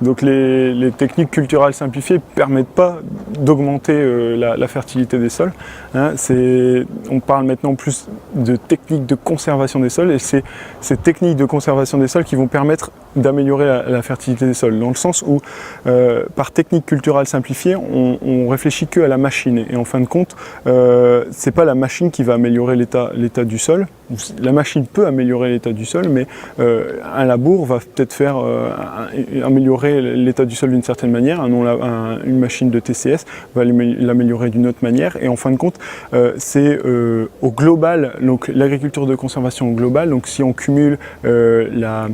Donc les techniques culturales simplifiées ne permettent pas d'augmenter la fertilité des sols. Hein. On parle maintenant plus de techniques de conservation des sols, et c'est ces techniques de conservation des sols qui vont permettre d'améliorer la fertilité des sols, dans le sens où par technique culturale simplifiée, on réfléchit que à la machine, et en fin de compte, c'est pas la machine qui va améliorer l'état du sol. La machine peut améliorer l'état du sol, mais un labour va peut-être faire améliorer l'état du sol d'une certaine manière, une machine de TCS va l'améliorer d'une autre manière, et en fin de compte, c'est au global, donc l'agriculture de conservation au global, donc si on cumule la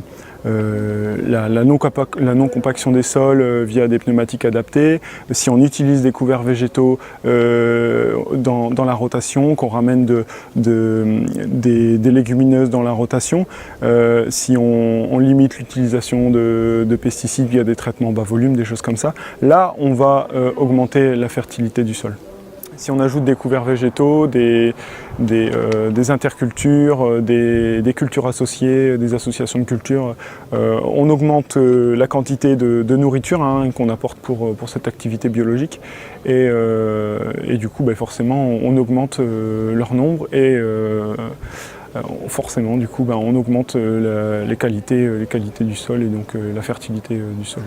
non-compaction des sols via des pneumatiques adaptés, si on utilise des couverts végétaux dans la rotation, qu'on ramène des légumineuses dans la rotation, si on limite l'utilisation de pesticides via des traitements bas volume, des choses comme ça, là on va augmenter la fertilité du sol. Si on ajoute des couverts végétaux, des intercultures, des cultures associées, des associations de cultures, on augmente la quantité de nourriture qu'on apporte pour cette activité biologique, et du coup forcément on augmente leur nombre, et forcément du coup on augmente les qualités du sol, et donc la fertilité du sol.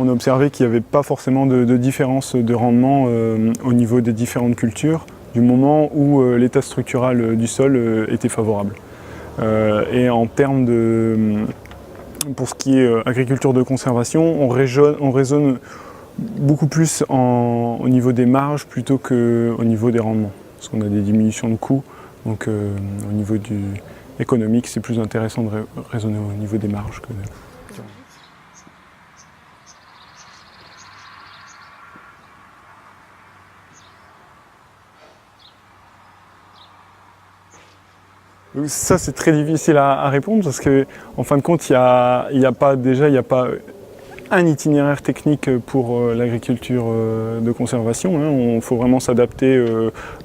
On a observé qu'il n'y avait pas forcément de différence de rendement au niveau des différentes cultures, du moment où l'état structural du sol était favorable. Et en termes pour ce qui est agriculture de conservation, on raisonne beaucoup plus au niveau des marges plutôt qu'au niveau des rendements, parce qu'on a des diminutions de coûts, donc au niveau économique, c'est plus intéressant de raisonner au niveau des marges que Ça, c'est très difficile à répondre, parce qu'en fin de compte, il n'y a pas un itinéraire technique pour l'agriculture de conservation. Il faut vraiment s'adapter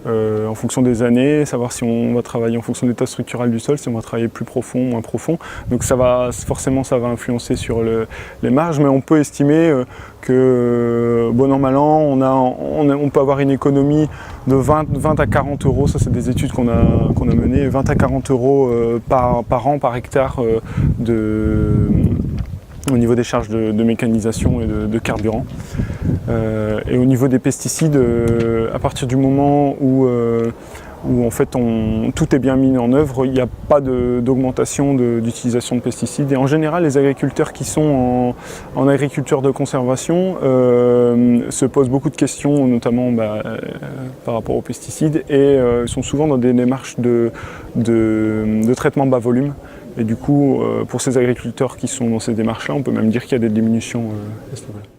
en fonction des années, savoir si on va travailler en fonction de l'état structural du sol, si on va travailler plus profond, moins profond. Donc forcément, ça va influencer sur les marges, mais on peut estimer que, bon an, mal an, on peut avoir une économie de 20 à 40 euros, ça c'est des études qu'on a menées, 20 à 40 euros par an, par hectare au niveau des charges de mécanisation et de carburant. Et au niveau des pesticides, à partir du moment où en fait tout est bien mis en œuvre, il n'y a pas d'augmentation d'utilisation de pesticides. Et en général, les agriculteurs qui sont en agriculture de conservation se posent beaucoup de questions, notamment par rapport aux pesticides, et sont souvent dans des démarches de traitement bas volume. Et du coup, pour ces agriculteurs qui sont dans ces démarches-là, on peut même dire qu'il y a des diminutions à ce niveau-là.